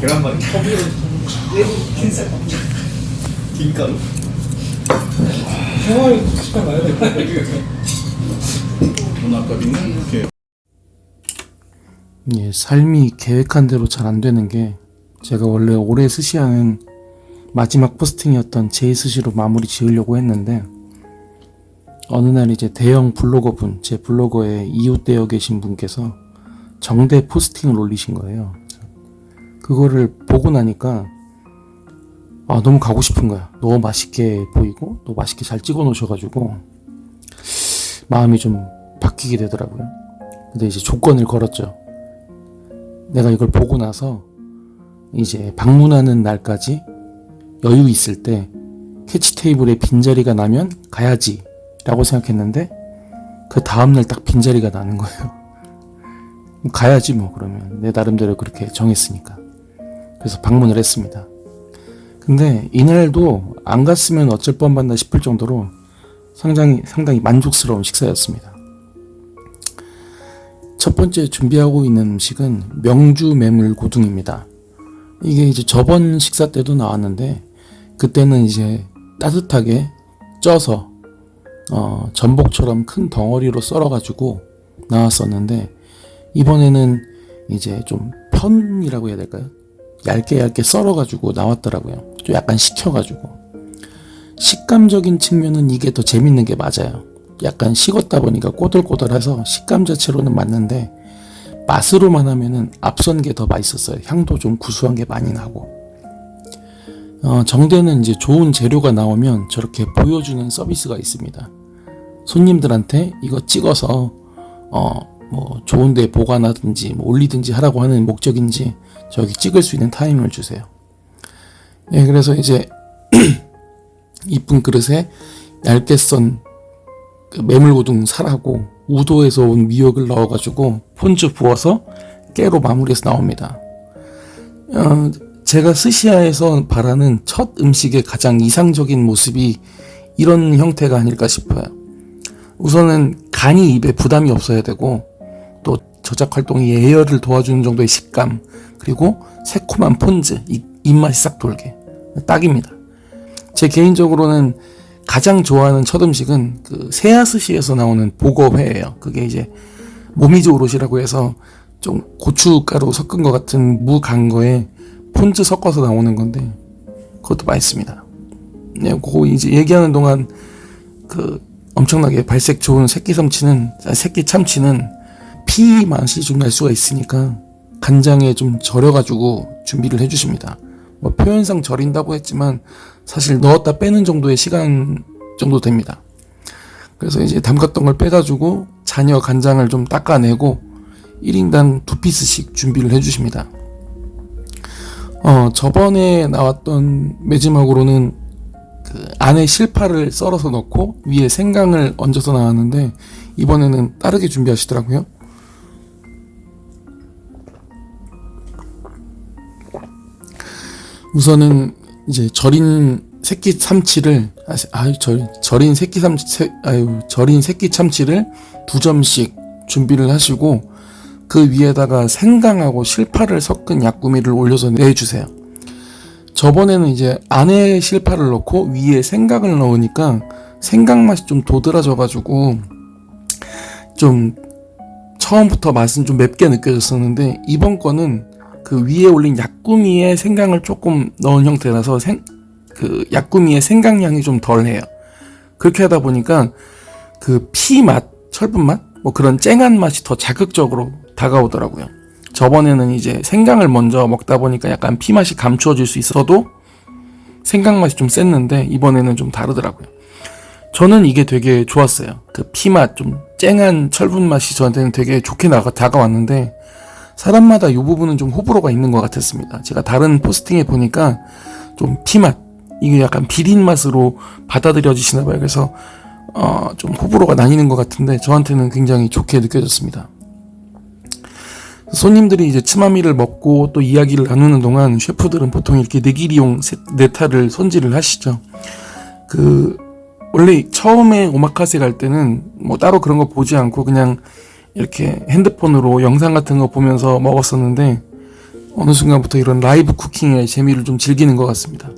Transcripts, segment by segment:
계란말이 컵으로 흰쌀 김가루 생활 식단 가야 돼. 돈 아깝이는 이렇게 예, 삶이 계획한 대로 잘 안 되는 게 제가 원래 올해 스시하는 마지막 포스팅이었던 제 스시로 마무리 지으려고 했는데 어느 날 이제 대형 블로거분, 제 블로거에 이웃되어 계신 분께서 정대 포스팅을 올리신 거예요. 그거를 보고 나니까 너무 가고 싶은 거야. 너무 맛있게 보이고 또 맛있게 잘 찍어 놓으셔가지고 마음이 좀 바뀌게 되더라고요. 근데 이제 조건을 걸었죠. 내가 이걸 보고 나서 이제 방문하는 날까지 여유 있을 때 캐치 테이블에 빈자리가 나면 가야지 라고 생각했는데 그 다음날 딱 빈자리가 나는 거예요. 가야지 뭐 그러면 내 나름대로 그렇게 정했으니까. 그래서 방문을 했습니다. 근데 이날도 안 갔으면 어쩔 뻔봤나 싶을 정도로 상당히 만족스러운 식사였습니다. 첫 번째 준비하고 있는 음식은 명주 메물고둥입니다. 이게 이제 저번 식사 때도 나왔는데 그때는 이제 따뜻하게 쪄서 전복처럼 큰 덩어리로 썰어가지고 나왔었는데 이번에는 이제 좀 편이라고 해야 될까요? 얇게 썰어가지고 나왔더라고요. 좀 약간 식혀가지고 식감적인 측면은 이게 더 재밌는 게 맞아요. 약간 식었다 보니까 꼬들꼬들해서 식감 자체로는 맞는데 맛으로만 하면은 앞선 게 더 맛있었어요. 향도 좀 구수한 게 많이 나고 정대는 이제 좋은 재료가 나오면 저렇게 보여주는 서비스가 있습니다. 손님들한테 이거 찍어서 뭐 좋은데 보관하든지 뭐 올리든지 하라고 하는 목적인지 저기 찍을 수 있는 타이밍을 주세요. 예, 그래서 이제 이쁜 그릇에 얇게 썬 그 메물고둥 살하고 우도에서 온 미역을 넣어가지고 폰즈 부어서 깨로 마무리해서 나옵니다. 제가 스시야에서 바라는 첫 음식의 가장 이상적인 모습이 이런 형태가 아닐까 싶어요. 우선은 간이 입에 부담이 없어야 되고 또 저작 활동이 예열을 도와주는 정도의 식감 그리고 새콤한 폰즈 입맛이 싹 돌게 딱입니다. 제 개인적으로는 가장 좋아하는 첫 음식은 그 세아스시에서 나오는 보거회예요. 그게 이제 모미즈 오롯이라고 해서 좀 고춧가루 섞은 것 같은 무 간 거에 폰즈 섞어서 나오는 건데 그것도 맛있습니다. 네, 그거 이제 얘기하는 동안 그 엄청나게 발색 좋은 새끼 참치는 피 맛이 좀 날 수가 있으니까 간장에 좀 절여가지고 준비를 해주십니다. 뭐 표현상 절인다고 했지만 사실 넣었다 빼는 정도의 시간 정도 됩니다. 그래서 이제 담갔던 걸 빼가지고 잔여 간장을 좀 닦아내고 1인당 2피스씩 준비를 해주십니다. 저번에 나왔던 마지막으로는 그 안에 실파를 썰어서 넣고 위에 생강을 얹어서 나왔는데 이번에는 다르게 준비하시더라고요. 우선은 이제 절인 새끼 참치를 절인 새끼 참치를 2점씩 준비를 하시고 그 위에다가 생강하고 실파를 섞은 약구미를 올려서 내주세요. 저번에는 이제 안에 실파를 넣고 위에 생강을 넣으니까 생강 맛이 좀 도드라져가지고 좀 처음부터 맛은 좀 맵게 느껴졌었는데 이번 거는 그 위에 올린 약구미에 생강을 조금 넣은 형태라서 그 약구미의 생강량이 좀 덜해요. 그렇게 하다 보니까 그 피 맛, 철분 맛, 뭐 그런 쨍한 맛이 더 자극적으로 다가오더라고요. 저번에는 이제 생강을 먼저 먹다 보니까 약간 피 맛이 감추어질 수 있어도 생강 맛이 좀 셌는데 이번에는 좀 다르더라고요. 저는 이게 되게 좋았어요. 그 피 맛, 좀 쨍한 철분 맛이 저한테는 되게 좋게 다가왔는데 사람마다 이 부분은 좀 호불호가 있는 것 같았습니다. 제가 다른 포스팅에 보니까 좀 피맛, 이게 약간 비린 맛으로 받아들여지시나 봐요. 그래서 좀 호불호가 나뉘는 것 같은데 저한테는 굉장히 좋게 느껴졌습니다. 손님들이 이제 츠마미를 먹고 또 이야기를 나누는 동안 셰프들은 보통 이렇게 네기리용 네타를 손질을 하시죠. 원래 처음에 오마카세 갈 때는 뭐 따로 그런 거 보지 않고 그냥 이렇게 핸드폰으로 영상 같은 거 보면서 먹었었는데 어느 순간부터 이런 라이브 쿠킹의 재미를 좀 즐기는 것 같습니다.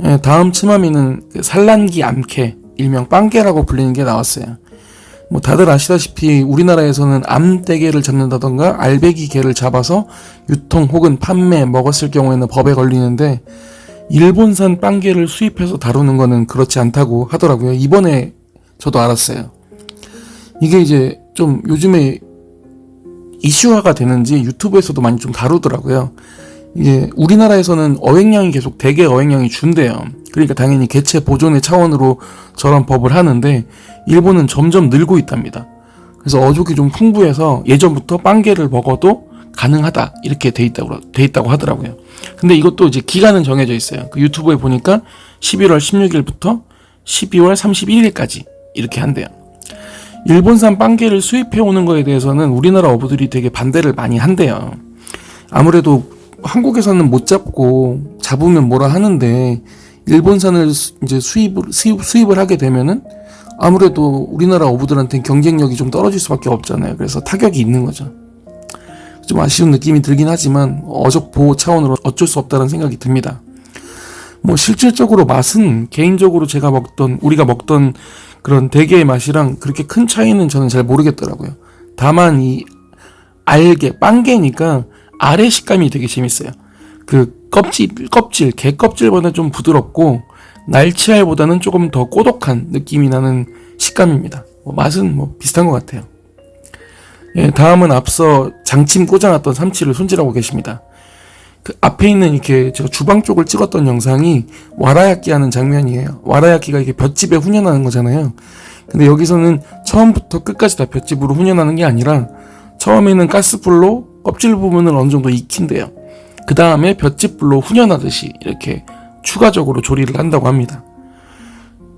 예, 다음 츠마미는 산란기 암캐, 일명 빵개라고 불리는 게 나왔어요. 뭐 다들 아시다시피 우리나라에서는 암대게를 잡는다던가 알배기 개를 잡아서 유통 혹은 판매 먹었을 경우에는 법에 걸리는데, 일본산 빵개를 수입해서 다루는 거는 그렇지 않다고 하더라고요. 이번에 저도 알았어요. 이게 이제 좀 요즘에 이슈화가 되는지 유튜브에서도 많이 좀 다루더라고요. 이게 우리나라에서는 어획량이 계속 대게 어획량이 준대요. 그러니까 당연히 개체 보존의 차원으로 저런 법을 하는데, 일본은 점점 늘고 있답니다. 그래서 어족이 좀 풍부해서 예전부터 빵개를 먹어도 가능하다 이렇게 돼 있다고 하더라고요. 근데 이것도 이제 기간은 정해져 있어요. 그 유튜브에 보니까 11월 16일부터 12월 31일까지 이렇게 한대요. 일본산 빵개를 수입해 오는 거에 대해서는 우리나라 어부들이 되게 반대를 많이 한대요. 아무래도 한국에서는 못 잡고 잡으면 뭐라 하는데, 일본산을 이제 수입을 하게 되면은 아무래도 우리나라 어부들한테는 경쟁력이 좀 떨어질 수밖에 없잖아요. 그래서 타격이 있는 거죠. 좀 아쉬운 느낌이 들긴 하지만 어족 보호 차원으로 어쩔 수 없다는 생각이 듭니다. 뭐 실질적으로 맛은 개인적으로 우리가 먹던 그런 대게의 맛이랑 그렇게 큰 차이는 저는 잘 모르겠더라고요. 다만 이 알게, 빵게니까 알의 식감이 되게 재밌어요. 그 개 껍질보다 좀 부드럽고 날치알보다는 조금 더 꼬독한 느낌이 나는 식감입니다. 맛은 뭐 비슷한 것 같아요. 예, 다음은 앞서 장침 꽂아놨던 삼치를 손질하고 계십니다. 그 앞에 있는 이렇게 제가 주방 쪽을 찍었던 영상이 와라야끼 하는 장면이에요. 와라야끼가 이게 볏짚에 훈연하는 거잖아요. 근데 여기서는 처음부터 끝까지 다 볏짚으로 훈연하는 게 아니라 처음에는 가스불로 껍질 부분을 어느 정도 익힌대요. 그 다음에 볏짚불로 훈연하듯이 이렇게 추가적으로 조리를 한다고 합니다.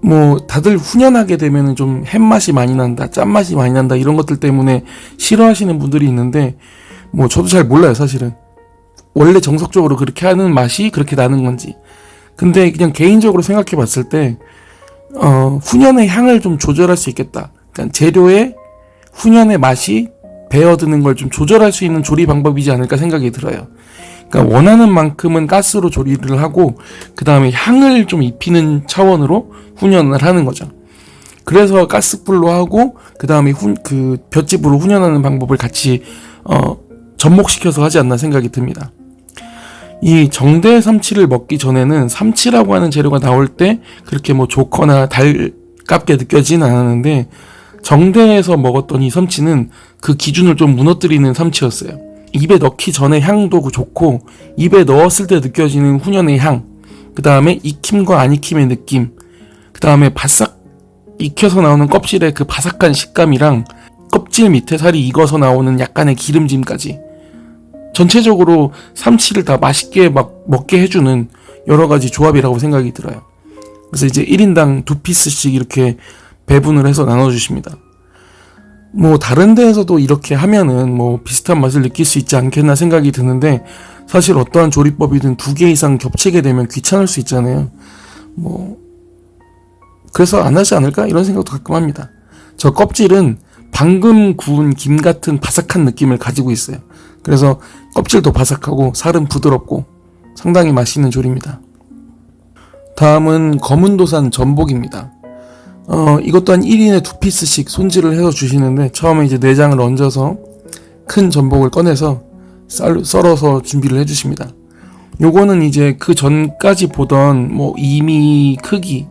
뭐 다들 훈연하게 되면은 좀 햇맛이 많이 난다, 짠맛이 많이 난다 이런 것들 때문에 싫어하시는 분들이 있는데, 뭐 저도 잘 몰라요 사실은. 원래 정석적으로 그렇게 하는 맛이 그렇게 나는 건지. 근데 그냥 개인적으로 생각해 봤을 때 훈연의 향을 좀 조절할 수 있겠다. 그러니까 재료의 훈연의 맛이 배어드는 걸 좀 조절할 수 있는 조리 방법이지 않을까 생각이 들어요. 그러니까 원하는 만큼은 가스로 조리를 하고 그 다음에 향을 좀 입히는 차원으로 훈연을 하는 거죠. 그래서 가스불로 하고 그 다음에 그 볏짚으로 훈연하는 방법을 같이 접목시켜서 하지 않나 생각이 듭니다. 이 정대 삼치를 먹기 전에는 삼치라고 하는 재료가 나올 때 그렇게 뭐 좋거나 달갑게 느껴지진 않았는데, 정대에서 먹었던 이 삼치는 그 기준을 좀 무너뜨리는 삼치였어요. 입에 넣기 전에 향도 좋고 입에 넣었을 때 느껴지는 훈연의 향, 그 다음에 익힘과 안 익힘의 느낌, 그 다음에 바싹 익혀서 나오는 껍질의 그 바삭한 식감이랑 껍질 밑에 살이 익어서 나오는 약간의 기름짐까지, 전체적으로 삼치를 다 맛있게 막 먹게 해주는 여러 가지 조합이라고 생각이 들어요. 그래서 이제 1인당 2피스씩 이렇게 배분을 해서 나눠주십니다. 뭐 다른 데에서도 이렇게 하면은 뭐 비슷한 맛을 느낄 수 있지 않겠나 생각이 드는데, 사실 어떠한 조리법이든 2개 이상 겹치게 되면 귀찮을 수 있잖아요. 뭐 그래서 안 하지 않을까 이런 생각도 가끔 합니다. 저 껍질은 방금 구운 김 같은 바삭한 느낌을 가지고 있어요. 그래서 껍질도 바삭하고 살은 부드럽고 상당히 맛있는 조리입니다. 다음은 검은도산 전복입니다. 이것 또한 1인에 2피스씩 손질을 해서 주시는데, 처음에 이제 내장을 얹어서 큰 전복을 꺼내서 썰어서 준비를 해주십니다. 요거는 이제 그 전까지 보던 뭐 이미 크기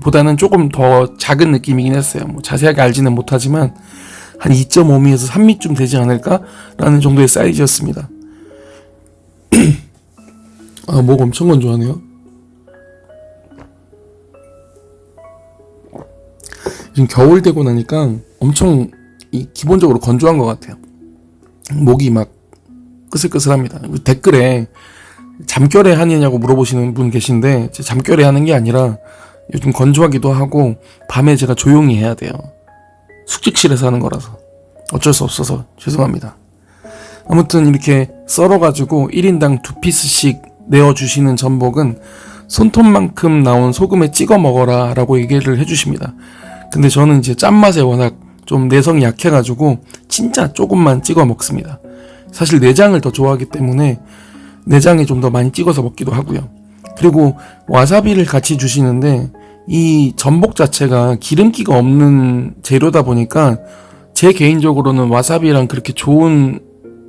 보다는 조금 더 작은 느낌이긴 했어요. 뭐 자세하게 알지는 못하지만 한 2.5미에서 3미쯤 되지 않을까라는 정도의 사이즈였습니다. 목 엄청 건조하네요. 지금 겨울 되고 나니까 엄청 기본적으로 건조한 것 같아요. 목이 막 끄슬끄슬합니다. 댓글에 잠결에 하느냐고 물어보시는 분 계신데, 잠결에 하는 게 아니라 요즘 건조하기도 하고 밤에 제가 조용히 해야 돼요. 숙직실에서 하는 거라서 어쩔 수 없어서 죄송합니다. 아무튼 이렇게 썰어가지고 1인당 2피스씩 내어주시는 전복은 손톱만큼 나온 소금에 찍어 먹어라 라고 얘기를 해주십니다. 근데 저는 이제 짠맛에 워낙 좀 내성이 약해가지고 진짜 조금만 찍어 먹습니다. 사실 내장을 더 좋아하기 때문에 내장에 좀 더 많이 찍어서 먹기도 하고요. 그리고 와사비를 같이 주시는데 이 전복 자체가 기름기가 없는 재료다 보니까 제 개인적으로는 와사비랑 그렇게 좋은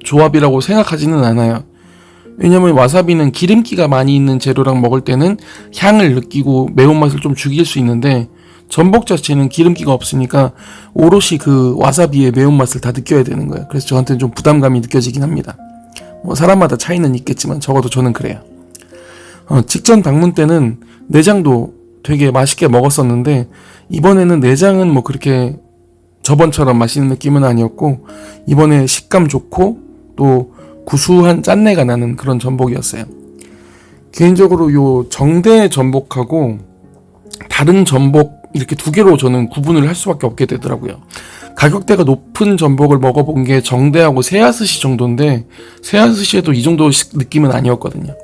조합이라고 생각하지는 않아요. 왜냐면 와사비는 기름기가 많이 있는 재료랑 먹을 때는 향을 느끼고 매운맛을 좀 죽일 수 있는데 전복 자체는 기름기가 없으니까 오롯이 그 와사비의 매운맛을 다 느껴야 되는 거예요. 그래서 저한테는 좀 부담감이 느껴지긴 합니다. 뭐 사람마다 차이는 있겠지만 적어도 저는 그래요. 직전 방문 때는 내장도 되게 맛있게 먹었었는데 이번에는 내장은 뭐 그렇게 저번처럼 맛있는 느낌은 아니었고 이번에 식감 좋고 또 구수한 짠내가 나는 그런 전복이었어요. 개인적으로 요 정대 전복하고 다른 전복 이렇게 두 개로 저는 구분을 할 수밖에 없게 되더라고요. 가격대가 높은 전복을 먹어본 게 정대하고 새하스시 정도인데 새하스시에도 이 정도 느낌은 아니었거든요.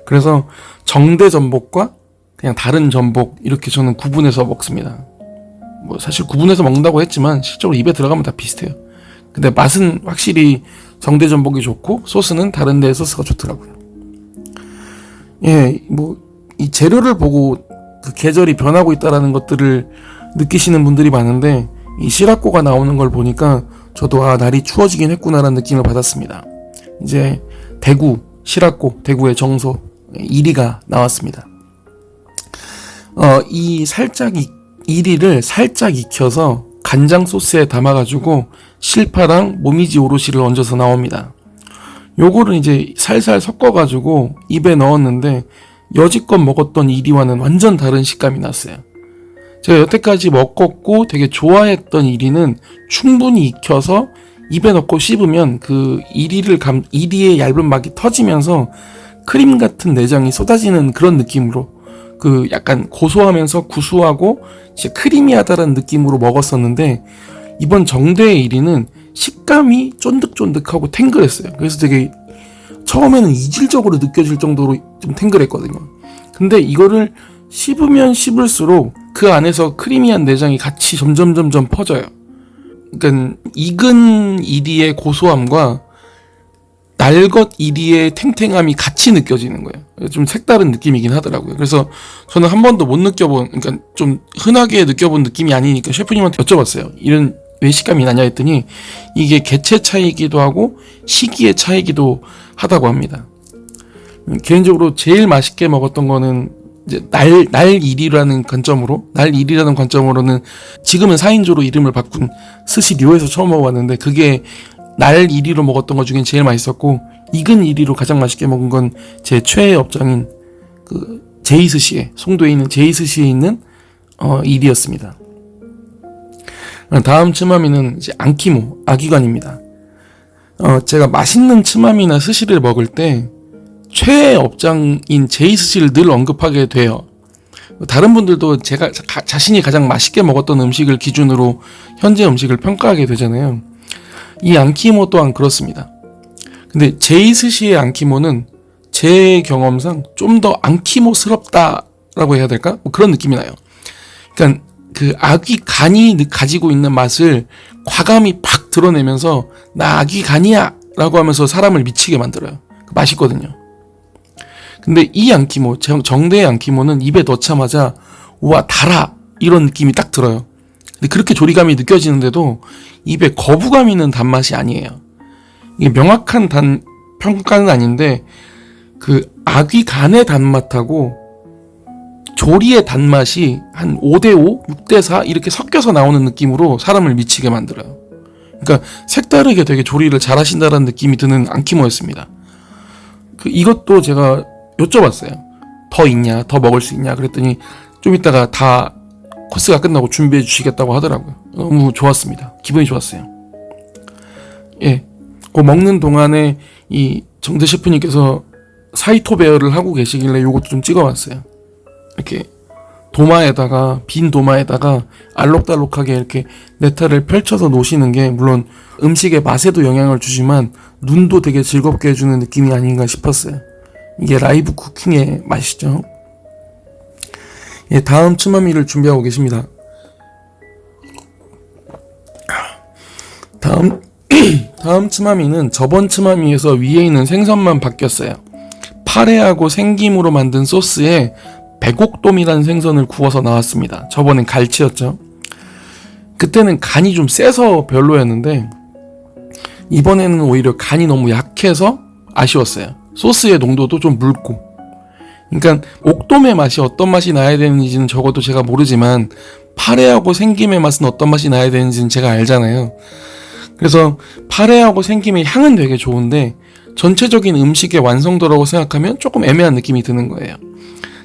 그래서 정대 전복과 그냥 다른 전복 이렇게 저는 구분해서 먹습니다. 뭐 사실 구분해서 먹는다고 했지만 실제로 입에 들어가면 다 비슷해요. 근데 맛은 확실히 정대 전복이 좋고 소스는 다른 데 소스가 좋더라고요. 예, 뭐 이 재료를 보고 그 계절이 변하고 있다라는 것들을 느끼시는 분들이 많은데 이 시라꼬가 나오는 걸 보니까 저도 날이 추워지긴 했구나라는 느낌을 받았습니다. 이제 대구 시라꼬 대구의 정소 1위가 나왔습니다. 이 이리를 살짝 익혀서 간장 소스에 담아가지고 실파랑 모미지 오롯이를 얹어서 나옵니다. 요거를 이제 살살 섞어가지고 입에 넣었는데 여지껏 먹었던 이리와는 완전 다른 식감이 났어요. 제가 여태까지 먹었고 되게 좋아했던 이리는 충분히 익혀서 입에 넣고 씹으면 그 이리의 얇은 막이 터지면서 크림 같은 내장이 쏟아지는 그런 느낌으로 그 약간 고소하면서 구수하고 진짜 크리미하다라는 느낌으로 먹었었는데 이번 정대의 이리는 식감이 쫀득쫀득하고 탱글했어요. 그래서 되게 처음에는 이질적으로 느껴질 정도로 좀 탱글했거든요. 근데 이거를 씹으면 씹을수록 그 안에서 크리미한 내장이 같이 점점 퍼져요. 그러니까 익은 이리의 고소함과 날것 이리의 탱탱함이 같이 느껴지는 거예요. 좀 색다른 느낌이긴 하더라고요. 그래서 저는 한 번도 못 느껴본, 그러니까 좀 흔하게 느껴본 느낌이 아니니까 셰프님한테 여쭤봤어요. 이런 왜 식감이 나냐 했더니 이게 개체 차이기도 하고 시기의 차이기도 하다고 합니다. 개인적으로 제일 맛있게 먹었던 거는 이제 날 이리라는 관점으로는 지금은 4인조로 이름을 바꾼 스시료에서 처음 먹어봤는데 그게 날 1위로 먹었던 것 중에 제일 맛있었고 익은 1위로 가장 맛있게 먹은 건 제 최애 업장인 그 제이스시에 송도에 있는 제이스시에 있는 1위였습니다. 다음 츠마미는 이제 안키모 아기관입니다. 제가 맛있는 츠마미나 스시를 먹을 때 최애 업장인 제이스시를 늘 언급하게 돼요. 다른 분들도 제가 자신이 가장 맛있게 먹었던 음식을 기준으로 현재 음식을 평가하게 되잖아요. 이 안키모 또한 그렇습니다. 근데 제이스시의 안키모는 제 경험상 좀 더 안키모스럽다라고 해야 될까? 뭐 그런 느낌이 나요. 그러니까 그 아귀 간이 가지고 있는 맛을 과감히 팍 드러내면서 나 아귀 간이야 라고 하면서 사람을 미치게 만들어요. 맛있거든요. 근데 이 안키모, 정대의 안키모는 입에 넣자마자 우와 달아 이런 느낌이 딱 들어요. 근데 그렇게 조리감이 느껴지는데도 입에 거부감 있는 단맛이 아니에요. 이게 명확한 평가는 아닌데 그 아귀 간의 단맛하고 조리의 단맛이 한 5대5, 6대4 이렇게 섞여서 나오는 느낌으로 사람을 미치게 만들어요. 그러니까 색다르게 되게 조리를 잘 하신다는 느낌이 드는 안키모였습니다. 이것도 제가 여쭤봤어요. 더 있냐? 더 먹을 수 있냐? 그랬더니 좀 이따가 다 코스가 끝나고 준비해 주시겠다고 하더라고요. 너무 좋았습니다. 기분이 좋았어요. 예. 그 먹는 동안에 이 정대 셰프님께서 사이토 베어를 하고 계시길래 요것도 좀 찍어봤어요. 이렇게 빈 도마에다가 알록달록하게 이렇게 네타를 펼쳐서 놓으시는 게 물론 음식의 맛에도 영향을 주지만 눈도 되게 즐겁게 해주는 느낌이 아닌가 싶었어요. 이게 라이브 쿠킹의 맛이죠. 예, 다음 츠마미를 준비하고 계십니다. 다음 다음 츠마미는 저번 츠마미에서 위에 있는 생선만 바뀌었어요. 파래하고 생김으로 만든 소스에 백옥돔이라는 생선을 구워서 나왔습니다. 저번엔 갈치였죠. 그때는 간이 좀 세서 별로였는데 이번에는 오히려 간이 너무 약해서 아쉬웠어요. 소스의 농도도 좀 묽고. 그러니까 옥돔의 맛이 어떤 맛이 나야 되는지는 적어도 제가 모르지만 파래하고 생김의 맛은 어떤 맛이 나야 되는지는 제가 알잖아요. 그래서 파래하고 생김의 향은 되게 좋은데 전체적인 음식의 완성도라고 생각하면 조금 애매한 느낌이 드는 거예요.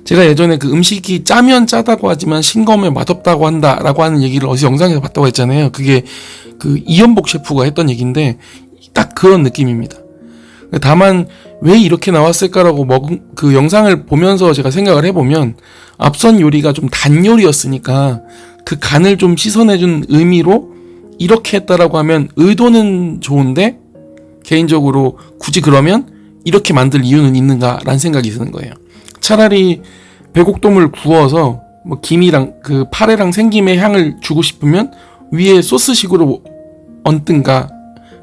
제가 예전에 그 음식이 짜면 짜다고 하지만 싱거우면 맛없다고 한다라고 하는 얘기를 어디서 영상에서 봤다고 했잖아요. 그게 그 이연복 셰프가 했던 얘기인데 딱 그런 느낌입니다. 다만 왜 이렇게 나왔을까라고 그 영상을 보면서 제가 생각을 해보면 앞선 요리가 좀 단 요리였으니까 그 간을 좀 씻어내준 의미로 이렇게 했다라고 하면 의도는 좋은데 개인적으로 굳이 그러면 이렇게 만들 이유는 있는가라는 생각이 드는 거예요. 차라리 백옥돔을 구워서 뭐 김이랑 그 파래랑 생김의 향을 주고 싶으면 위에 소스식으로 얹든가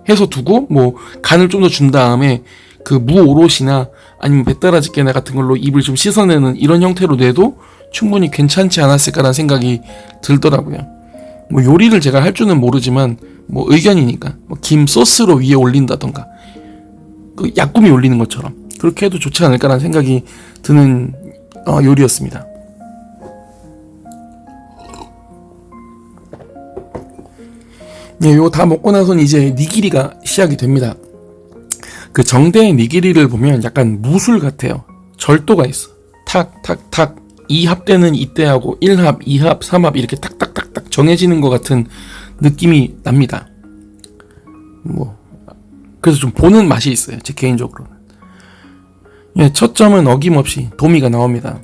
해서 두고 뭐 간을 좀 더 준 다음에 그 무오롯이나 아니면 배따라지깨나 같은 걸로 입을 좀 씻어내는 이런 형태로 내도 충분히 괜찮지 않았을까라는 생각이 들더라고요. 뭐 요리를 제가 할 줄은 모르지만 뭐 의견이니까 뭐 김 소스로 위에 올린다던가 그 약구미 올리는 것처럼 그렇게 해도 좋지 않을까라는 생각이 드는 요리였습니다. 네, 요거 다 먹고 나서는 이제 니기리가 시작이 됩니다. 그 정대의 니기리를 보면 약간 무술 같아요. 절도가 있어. 탁, 탁, 탁. 2합 때는 이때 하고 1합, 2합, 3합 이렇게 탁탁탁탁 정해지는 것 같은 느낌이 납니다. 뭐 그래서 좀 보는 맛이 있어요. 제 개인적으로는. 예, 첫 점은 어김없이 도미가 나옵니다.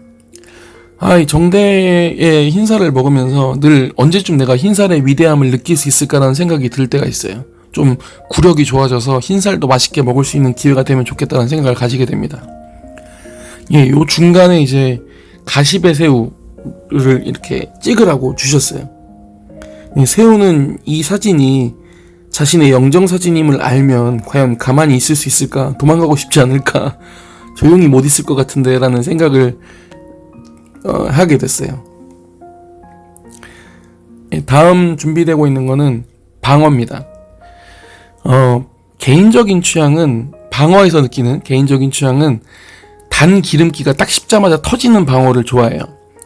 이 정대의 흰살을 먹으면서 늘 언제쯤 내가 흰살의 위대함을 느낄 수 있을까라는 생각이 들 때가 있어요. 좀 구력이 좋아져서 흰살도 맛있게 먹을 수 있는 기회가 되면 좋겠다는 생각을 가지게 됩니다. 예, 요 중간에 이제 가시배 새우를 이렇게 찍으라고 주셨어요. 예, 새우는 이 사진이 자신의 영정사진임을 알면 과연 가만히 있을 수 있을까? 도망가고 싶지 않을까? 조용히 못 있을 것 같은데 라는 생각을 하게 됐어요. 예, 다음 준비되고 있는 거는 방어입니다. 개인적인 취향은 방어에서 느끼는 개인적인 취향은 단 기름기가 딱 씹자마자 터지는 방어를 좋아해요.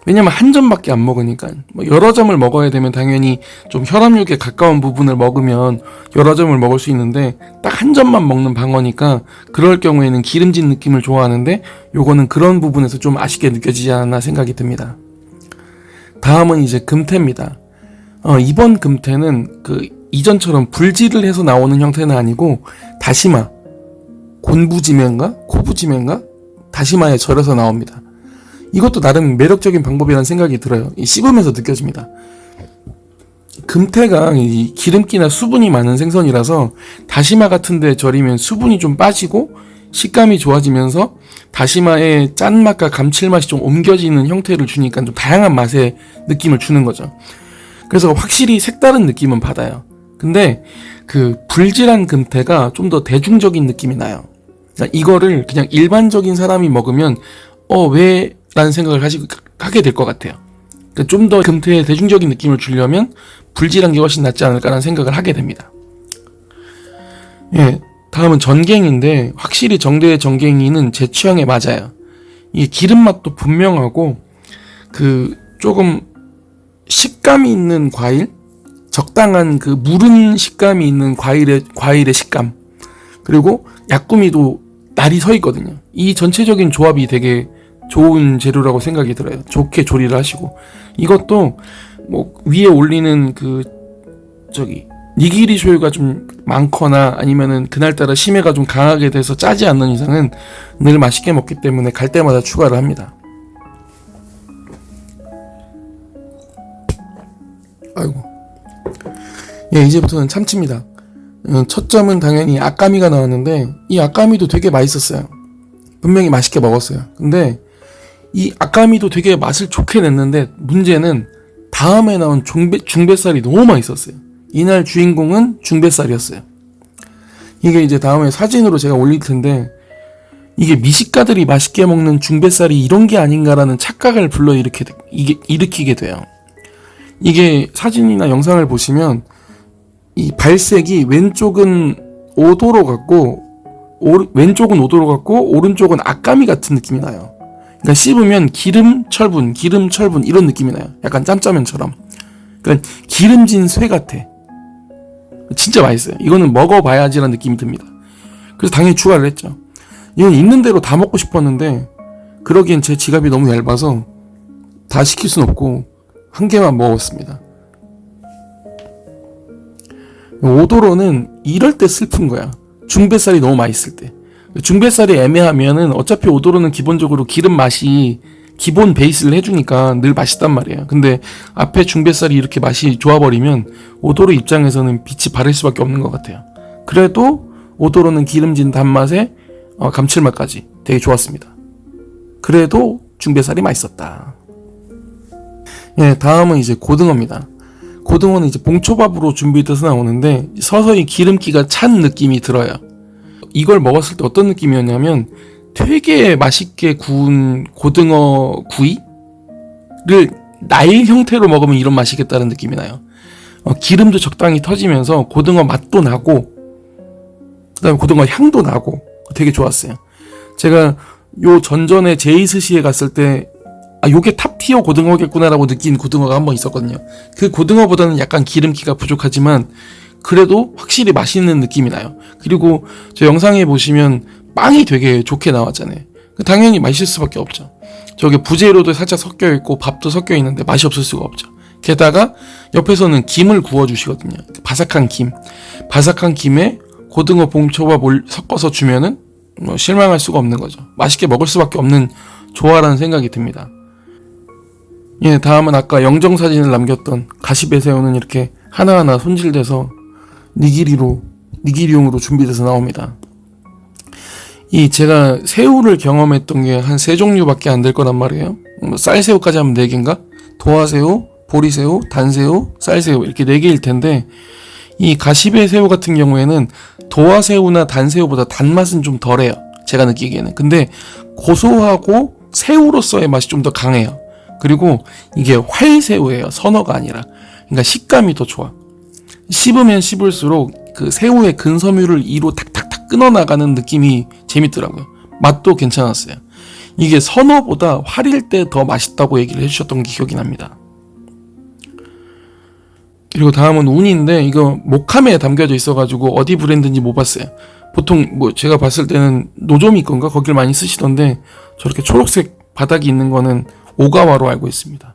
왜냐면 한 점밖에 안 먹으니까. 뭐 여러 점을 먹어야 되면 당연히 좀 혈압육에 가까운 부분을 먹으면 여러 점을 먹을 수 있는데 딱 한 점만 먹는 방어니까 그럴 경우에는 기름진 느낌을 좋아하는데 요거는 그런 부분에서 좀 아쉽게 느껴지지 않았나 생각이 듭니다. 다음은 이제 금태입니다. 이번 금태는 그 이전처럼 불질을 해서 나오는 형태는 아니고 다시마, 곤부지면가 코부지면가 다시마에 절여서 나옵니다. 이것도 나름 매력적인 방법이라는 생각이 들어요. 씹으면서 느껴집니다. 금태가 이 기름기나 수분이 많은 생선이라서 다시마 같은 데 절이면 수분이 좀 빠지고 식감이 좋아지면서 다시마의 짠맛과 감칠맛이 좀 옮겨지는 형태를 주니까 좀 다양한 맛의 느낌을 주는 거죠. 그래서 확실히 색다른 느낌은 받아요. 근데 그 불질한 금태가 좀 더 대중적인 느낌이 나요. 그러니까 이거를 그냥 일반적인 사람이 먹으면 왜? 라는 생각을 하게 될 것 같아요. 그러니까 좀 더 금태의 대중적인 느낌을 주려면 불질한 게 훨씬 낫지 않을까라는 생각을 하게 됩니다. 예, 다음은 전갱인데 확실히 정대의 전갱이는 제 취향에 맞아요. 이 기름 맛도 분명하고 그 조금 식감이 있는 과일, 적당한 그 무른 식감이 있는 과일의 식감, 그리고 약구미도 날이 서 있거든요. 이 전체적인 조합이 되게 좋은 재료라고 생각이 들어요. 좋게 조리를 하시고 이것도 뭐 위에 올리는 니기리 쇼유가 좀 많거나 아니면은 그날따라 심해가 좀 강하게 돼서 짜지 않는 이상은 늘 맛있게 먹기 때문에 갈 때마다 추가를 합니다. 아이고. 예, 이제부터는 참치입니다. 첫 점은 당연히 아까미가 나왔는데 이 아까미도 되게 맛있었어요. 분명히 맛있게 먹었어요. 근데 이 아까미도 되게 맛을 좋게 냈는데 문제는 다음에 나온 중뱃살이 너무 맛있었어요. 이날 주인공은 중뱃살이었어요. 이게 이제 다음에 사진으로 제가 올릴 텐데 이게 미식가들이 맛있게 먹는 중뱃살이 이런 게 아닌가라는 착각을 일으키게 돼요. 이게 사진이나 영상을 보시면 이 발색이 왼쪽은 오도로 같고 오른쪽은 악가미 같은 느낌이 나요. 그러니까 씹으면 기름 철분 이런 느낌이 나요. 약간 짬짜면처럼. 그러니까 기름진 쇠 같아. 진짜 맛있어요. 이거는 먹어봐야지라는 느낌이 듭니다. 그래서 당연히 추가를 했죠. 이건 있는 대로 다 먹고 싶었는데 그러기엔 제 지갑이 너무 얇아서 다 시킬 순 없고 한 개만 먹었습니다. 오도로는 이럴 때 슬픈 거야. 중뱃살이 너무 맛있을 때. 중뱃살이 애매하면은 어차피 오도로는 기본적으로 기름 맛이 기본 베이스를 해주니까 늘 맛있단 말이에요. 근데 앞에 중뱃살이 이렇게 맛이 좋아버리면 오도로 입장에서는 빛이 바를 수밖에 없는 것 같아요. 그래도 오도로는 기름진 단맛에 감칠맛까지 되게 좋았습니다. 그래도 중뱃살이 맛있었다. 예, 다음은 이제 고등어입니다. 고등어는 이제 봉초밥으로 준비돼서 나오는데 서서히 기름기가 찬 느낌이 들어요. 이걸 먹었을 때 어떤 느낌이었냐면 되게 맛있게 구운 고등어 구이를 날 형태로 먹으면 이런 맛이겠다는 느낌이 나요. 기름도 적당히 터지면서 고등어 맛도 나고 그다음에 고등어 향도 나고 되게 좋았어요. 제가 요 전전에 제이스시에 갔을 때 요게 탑티어 고등어겠구나라고 느낀 고등어가 한 번 있었거든요. 그 고등어보다는 약간 기름기가 부족하지만 그래도 확실히 맛있는 느낌이 나요. 그리고 저 영상에 보시면 빵이 되게 좋게 나왔잖아요. 당연히 맛있을 수밖에 없죠. 저게 부재료도 살짝 섞여 있고 밥도 섞여 있는데 맛이 없을 수가 없죠. 게다가 옆에서는 김을 구워 주시거든요. 바삭한 김에 고등어 봉초밥을 섞어서 주면은 실망할 수가 없는 거죠. 맛있게 먹을 수밖에 없는 조화라는 생각이 듭니다. 예, 다음은 아까 영정 사진을 남겼던 가시배 새우는 이렇게 하나하나 손질돼서 니기리용으로 준비돼서 나옵니다. 제가 새우를 경험했던 게 한 3종류밖에 안 될 거란 말이에요. 쌀새우까지 하면 4개인가? 도화새우, 보리새우, 단새우, 쌀새우 이렇게 4개일 텐데 이 가시배 새우 같은 경우에는 도화새우나 단새우보다 단맛은 좀 덜해요. 제가 느끼기에는. 근데 고소하고 새우로서의 맛이 좀 더 강해요. 그리고 이게 활새우예요. 선어가 아니라. 그러니까 식감이 더 좋아. 씹으면 씹을수록 그 새우의 근섬유를 이로 탁탁탁 끊어나가는 느낌이 재밌더라고요. 맛도 괜찮았어요. 이게 선어보다 활일 때 더 맛있다고 얘기를 해주셨던 게 기억이 납니다. 그리고 다음은 우니인데 이거 모카메에 담겨져 있어가지고 어디 브랜드인지 못 봤어요. 보통 제가 봤을 때는 노조미 건가 거길 많이 쓰시던데 저렇게 초록색 바닥이 있는 거는 오가와로 알고 있습니다.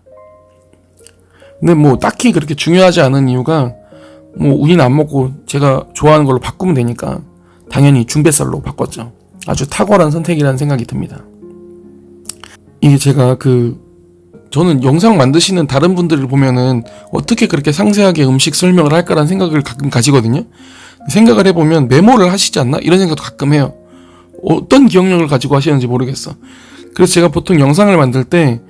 근데 딱히 그렇게 중요하지 않은 이유가 우니는 안 먹고 제가 좋아하는 걸로 바꾸면 되니까 당연히 중뱃살로 바꿨죠. 아주 탁월한 선택이라는 생각이 듭니다. 이게 제가 저는 영상 만드시는 다른 분들을 보면은 어떻게 그렇게 상세하게 음식 설명을 할까라는 생각을 가끔 가지거든요. 생각을 해보면 메모를 하시지 않나? 이런 생각도 가끔 해요. 어떤 기억력을 가지고 하시는지 모르겠어. 그래서 제가 보통 영상을 만들 때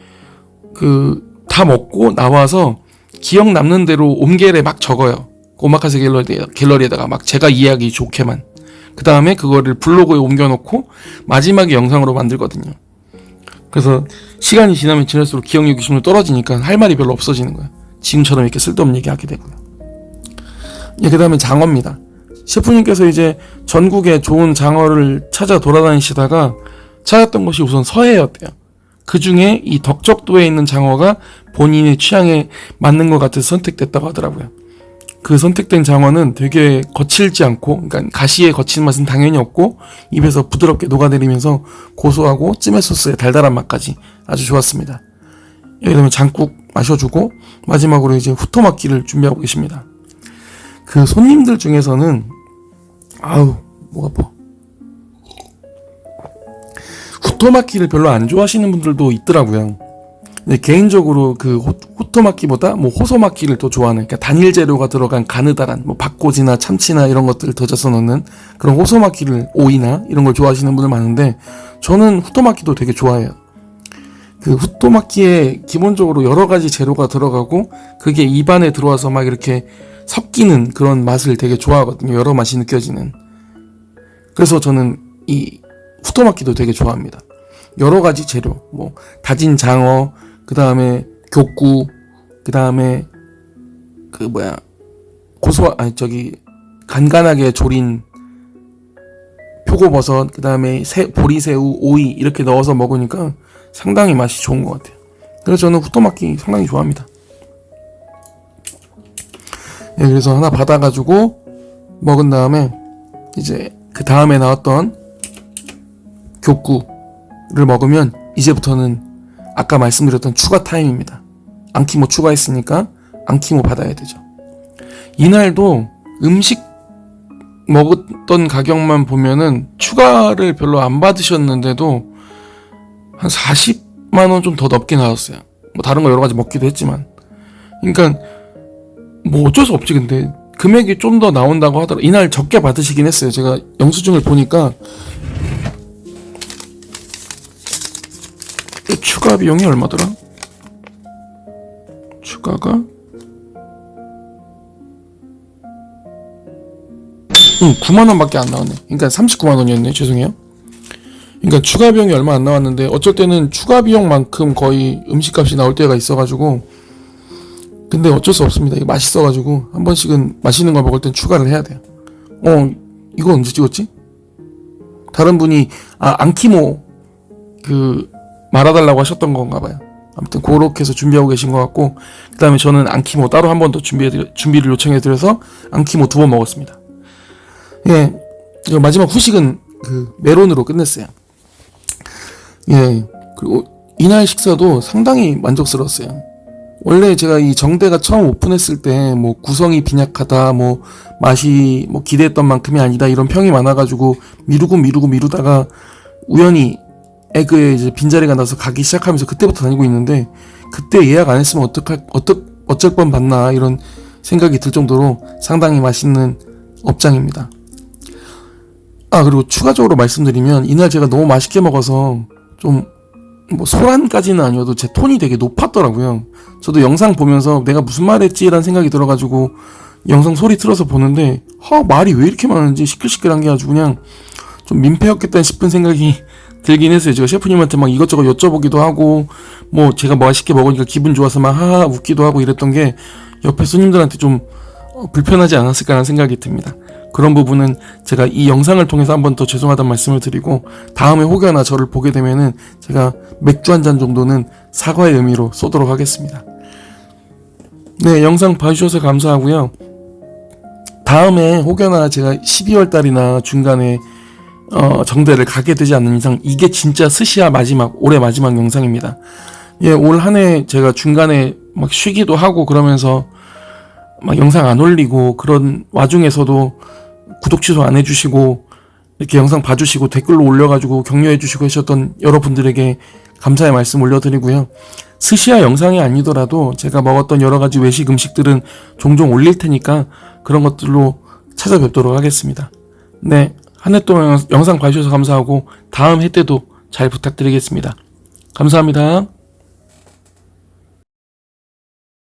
다 먹고 나와서 기억 남는 대로 옴겔에 막 적어요. 오마카세 갤러리에다가 막 제가 이해하기 좋게만. 그 다음에 그거를 블로그에 옮겨놓고 마지막에 영상으로 만들거든요. 그래서 시간이 지나면 지날수록 기억력이 좀 떨어지니까 할 말이 별로 없어지는 거예요. 지금처럼 이렇게 쓸데없는 얘기하게 되고요. 그 다음에 장어입니다. 셰프님께서 이제 전국에 좋은 장어를 찾아 돌아다니시다가 찾았던 곳이 우선 서해였대요. 그 중에 이 덕적도에 있는 장어가 본인의 취향에 맞는 것 같아서 선택됐다고 하더라고요. 그 선택된 장어는 되게 거칠지 않고, 그러니까 가시의 거친 맛은 당연히 없고 입에서 부드럽게 녹아내리면서 고소하고 찜의 소스의 달달한 맛까지 아주 좋았습니다. 여기다가 장국 마셔주고 마지막으로 이제 후토마키를 준비하고 계십니다. 그 손님들 중에서는 목 아파. 후토마키를 별로 안 좋아하시는 분들도 있더라고요. 근데 개인적으로 그 후토마키보다 호소마키를 더 좋아하는, 그러니까 단일 재료가 들어간 가느다란 박고지나 참치나 이런 것들을 더 져서 넣는 그런 호소마키를, 오이나 이런 걸 좋아하시는 분들 많은데 저는 후토마키도 되게 좋아해요. 그 후토마키에 기본적으로 여러 가지 재료가 들어가고 그게 입안에 들어와서 막 이렇게 섞이는 그런 맛을 되게 좋아하거든요. 여러 맛이 느껴지는. 그래서 저는 이 후토마키도 되게 좋아합니다. 여러 가지 재료, 뭐 다진 장어, 그 다음에 교구, 그 다음에 간간하게 조린 표고버섯, 그 다음에 보리새우, 오이 이렇게 넣어서 먹으니까 상당히 맛이 좋은 것 같아요. 그래서 저는 후토마키 상당히 좋아합니다. 예, 그래서 하나 받아가지고 먹은 다음에 이제 그 다음에 나왔던 교구를 먹으면 이제부터는 아까 말씀드렸던 추가 타임입니다. 안키모 추가했으니까 안키모 받아야 되죠. 이날도 음식 먹었던 가격만 보면은 추가를 별로 안 받으셨는데도 한 40만원 좀 더 넘게 나왔어요. 뭐 다른 거 여러 가지 먹기도 했지만. 그러니까 뭐 어쩔 수 없지. 근데 금액이 좀 더 나온다고 하더라도 이날 적게 받으시긴 했어요. 제가 영수증을 보니까 추가 비용이 얼마더라? 추가가 9만원밖에 안 나왔네. 그러니까 39만원이었네. 죄송해요. 그러니까 추가 비용이 얼마 안 나왔는데 어쩔 때는 추가 비용만큼 거의 음식값이 나올 때가 있어가지고, 근데 어쩔 수 없습니다. 이거 맛있어가지고 한 번씩은 맛있는 거 먹을 땐 추가를 해야 돼요. 이거 언제 찍었지? 다른 분이 안키모 말아달라고 하셨던 건가 봐요. 아무튼 그렇게 해서 준비하고 계신 것 같고, 그 다음에 저는 안키모 따로 한 번 더 준비를 요청해드려서 안키모 2번 먹었습니다. 예, 마지막 후식은 메론으로 끝냈어요. 예, 그리고 이날 식사도 상당히 만족스러웠어요. 원래 제가 이 정대가 처음 오픈했을 때 뭐 구성이 빈약하다, 뭐 맛이 뭐 기대했던 만큼이 아니다 이런 평이 많아가지고 미루다가 우연히 에그에 이제 빈자리가 나서 가기 시작하면서 그때부터 다니고 있는데, 그때 예약 안 했으면 어쩔 뻔 봤나 이런 생각이 들 정도로 상당히 맛있는 업장입니다. 그리고 추가적으로 말씀드리면 이날 제가 너무 맛있게 먹어서 좀 뭐 소란까지는 아니어도 제 톤이 되게 높았더라고요. 저도 영상 보면서 내가 무슨 말 했지라는 생각이 들어가지고 영상 소리 틀어서 보는데 말이 왜 이렇게 많은지 시끌시끌한 게 아주 그냥 좀 민폐였겠다 싶은 생각이 들긴 했어요. 제가 셰프님한테 막 이것저것 여쭤보기도 하고, 뭐 제가 맛있게 먹으니까 기분 좋아서 막 하하 웃기도 하고 이랬던 게 옆에 손님들한테 좀 불편하지 않았을까라는 생각이 듭니다. 그런 부분은 제가 이 영상을 통해서 한 번 더 죄송하다는 말씀을 드리고, 다음에 혹여나 저를 보게 되면은 제가 맥주 한 잔 정도는 사과의 의미로 쏘도록 하겠습니다. 네, 영상 봐주셔서 감사하고요. 다음에 혹여나 제가 12월 달이나 중간에 정대를 가게 되지 않는 이상 이게 진짜 스시야 올해 마지막 영상입니다. 예, 올 한 해 제가 중간에 막 쉬기도 하고 그러면서 막 영상 안 올리고 그런 와중에서도 구독 취소 안 해주시고 이렇게 영상 봐주시고 댓글로 올려가지고 격려해주시고 하셨던 여러분들에게 감사의 말씀 올려드리고요. 스시야 영상이 아니더라도 제가 먹었던 여러가지 외식 음식들은 종종 올릴 테니까 그런 것들로 찾아뵙도록 하겠습니다. 네, 한 해 동안 영상 봐주셔서 감사하고 다음 해 때도 잘 부탁드리겠습니다. 감사합니다.